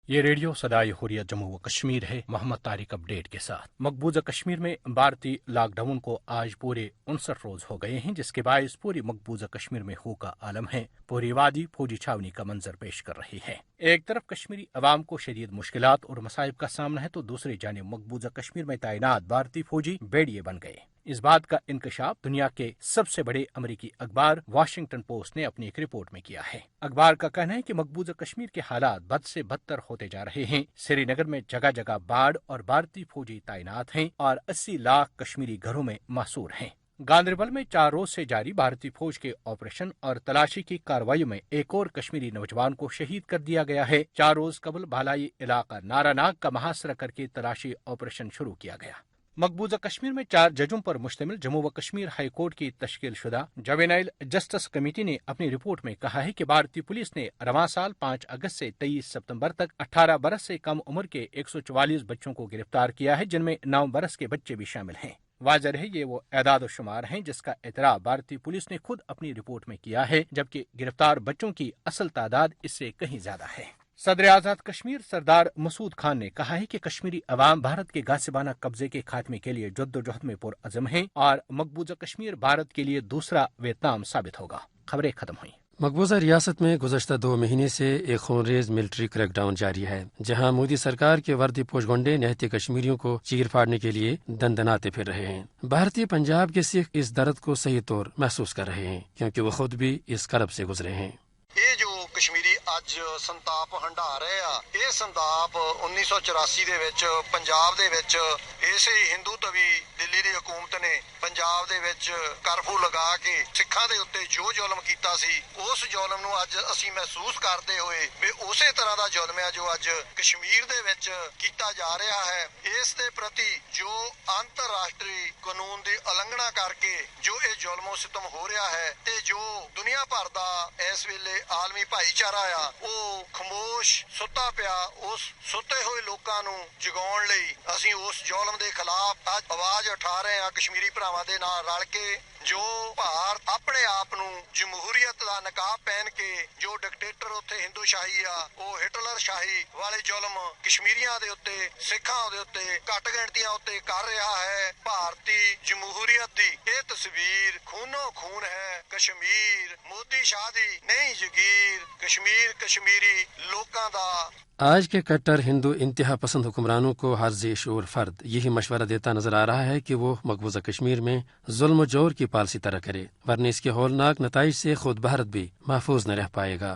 یہ ریڈیو صدائے حریت جموں و کشمیر ہے۔ محمد طارق اپڈیٹ کے ساتھ۔ مقبوضہ کشمیر میں بھارتی لاک ڈاؤن کو آج پورے 59 روز ہو گئے ہیں، جس کے باعث پوری مقبوضہ کشمیر میں خوف کا عالم ہے۔ پوری وادی فوجی چھاونی کا منظر پیش کر رہی ہے۔ ایک طرف کشمیری عوام کو شدید مشکلات اور مصائب کا سامنا ہے تو دوسری جانب مقبوضہ کشمیر میں تعینات بھارتی فوجی بھیڑیے بن گئے۔ اس بات کا انکشاف دنیا کے سب سے بڑے امریکی اخبار واشنگٹن پوسٹ نے اپنی ایک رپورٹ میں کیا ہے۔ اخبار کا کہنا ہے کہ مقبوضہ کشمیر کے حالات بد سے بدتر ہوتے جا رہے ہیں۔ سری نگر میں جگہ جگہ باڑ اور بھارتی فوجی تعینات ہیں اور 80 لاکھ کشمیری گھروں میں محصور ہیں۔ گاندربل میں 4 روز سے جاری بھارتی فوج کے آپریشن اور تلاشی کی کارروائیوں میں ایک اور کشمیری نوجوان کو شہید کر دیا گیا ہے۔ 4 روز قبل بھالائی علاقہ نارا ناگ کا محاصرہ کر کے تلاشی آپریشن شروع کیا گیا۔ مقبوضہ کشمیر میں 4 ججوں پر مشتمل جموں و کشمیر ہائی کورٹ کی تشکیل شدہ جوینائل جسٹس کمیٹی نے اپنی رپورٹ میں کہا ہے کہ بھارتی پولیس نے رواں سال 5 اگست سے 23 ستمبر تک 18 برس سے کم عمر کے 144 بچوں کو گرفتار کیا ہے، جن میں 9 برس کے بچے بھی شامل ہیں۔ واضح ہے یہ وہ اعداد و شمار ہیں جس کا اعتراف بھارتی پولیس نے خود اپنی رپورٹ میں کیا ہے، جبکہ گرفتار بچوں کی اصل تعداد اس سے کہیں زیادہ ہے۔ صدر آزاد کشمیر سردار مسعود خان نے کہا ہے کہ کشمیری عوام بھارت کے غاصبانہ قبضے کے خاتمے کے لیے جدوجہد میں پرعزم ہیں اور مقبوضہ کشمیر بھارت کے لیے دوسرا ویتنام ثابت ہوگا۔ خبریں ختم ہوئیں۔ مقبوضہ ریاست میں گزشتہ 2 مہینے سے ایک خونریز ملٹری کریک ڈاؤن جاری ہے، جہاں مودی سرکار کے وردی پوش گنڈے نہتے کشمیریوں کو چیر پھاڑنے کے لیے دندناتے پھر رہے ہیں۔ بھارتی پنجاب کے سکھ اس درد کو صحیح طور محسوس کر رہے ہیں، کیونکہ وہ خود بھی اس کرب سے گزرے ہیں۔ یہ جو کشمیری اج ਸੰਤਾਪ ਹੰਢਾ ਰਹੇ ਆ, ਇਹ ਸੰਤਾਪ 1984 ਦੇ ਵਿੱਚ ਪੰਜਾਬ ਦੇ ਵਿੱਚ ਇਸੇ ਹਿੰਦੂ ਤਵੀ ਦਿੱਲੀ ਦੀ ਹਕੂਮਤ ਨੇ ਪੰਜਾਬ ਦੇ ਵਿੱਚ ਕਰਫਿਊ ਲਗਾ ਕੇ ਸਿੱਖਾਂ ਦੇ ਉੱਤੇ ਜੋ ਜ਼ੁਲਮ ਕੀਤਾ ਸੀ, ਉਸ ਜ਼ੁਲਮ ਨੂੰ ਅੱਜ ਅਸੀਂ ਮਹਿਸੂਸ ਕਰਦੇ ਹੋਏ ਵੀ ਉਸੇ ਤਰ੍ਹਾਂ ਦਾ ਜ਼ੁਲਮ ਹੈ ਜੋ ਅੱਜ ਕਸ਼ਮੀਰ ਦੇ ਵਿੱਚ ਕੀਤਾ ਜਾ ਰਿਹਾ ਹੈ। ਇਸ ਦੇ ਪ੍ਰਤੀ ਜੋ ਅੰਤਰਰਾਸ਼ਟਰੀ ਕਾਨੂੰਨ ਦੀ ਉਲੰਘਣਾ ਕਰਕੇ ਜੋ ਇਹ ਜ਼ੁਲਮ ਸਿਤਮ ਹੋ ਰਿਹਾ ਹੈ ਤੇ ਜੋ ਦੁਨੀਆ ਭਰ ਦਾ ਇਸ ਵੇਲੇ ਆਲਮੀ ਭਾਈਚਾਰਾ ਆ ਉਹ ਖਮੋਸ਼ ਸੁੱਤਾ ਪਿਆ, ਉਸ ਸੁੱਤੇ ਹੋਏ ਲੋਕਾਂ ਨੂੰ ਜਗਾਉਣ ਲਈ ਅਸੀਂ ਉਸ ਜ਼ੁਲਮ ਦੇ ਖਿਲਾਫ ਅੱਜ ਆਵਾਜ਼ ਉਠਾ ਰਹੇ ਹਾਂ ਕਸ਼ਮੀਰੀ ਭਰਾਵਾਂ ਦੇ ਨਾਲ ਰਲ ਕੇ। ਜੋ ਭਾਰਤ ਆਪਣੇ ਆਪ ਨੂੰ ਜਮਹੂਰੀਅਤ ਦਾ ਨਕਾਬ ਪਹਿਨ ਕੇ ਜੋ ਡਿਕਟੇਟਰ ਉੱਥੇ ਹਿੰਦੂ ਸ਼ਾਹੀ ਆ, ਉਹ ਹਿਟਲਰ ਸ਼ਾਹੀ ਵਾਲੇ ਜ਼ੁਲਮ ਕਸ਼ਮੀਰੀਆਂ ਦੇ ਉੱਤੇ, ਸਿੱਖਾਂ ਦੇ ਉੱਤੇ, ਘੱਟ ਗਿਣਤੀਆਂ ਉੱਤੇ ਕਰ ਰਿਹਾ ਹੈ, ਭਾਰਤੀ ਜਮਹੂਰੀਅਤ ਦੀ ਇਹ ਤਸਵੀਰ ਖੂਨੋ ਖੂਨ ਹੈ। ਕਸ਼ਮੀਰ ਮੋਦੀ ਸ਼ਾਹ ਦੀ ਨਹੀਂ ਜਗੀਰ, ਕਸ਼ਮੀਰ ਕਸ਼ਮੀਰੀ ਲੋਕਾਂ ਦਾ۔ آج کے کٹر ہندو انتہا پسند حکمرانوں کو ہر ذی شعور فرد یہی مشورہ دیتا نظر آ رہا ہے کہ وہ مقبوضہ کشمیر میں ظلم و جور کی پالیسی طرح کرے، ورنہ اس کے ہولناک نتائج سے خود بھارت بھی محفوظ نہ رہ پائے گا۔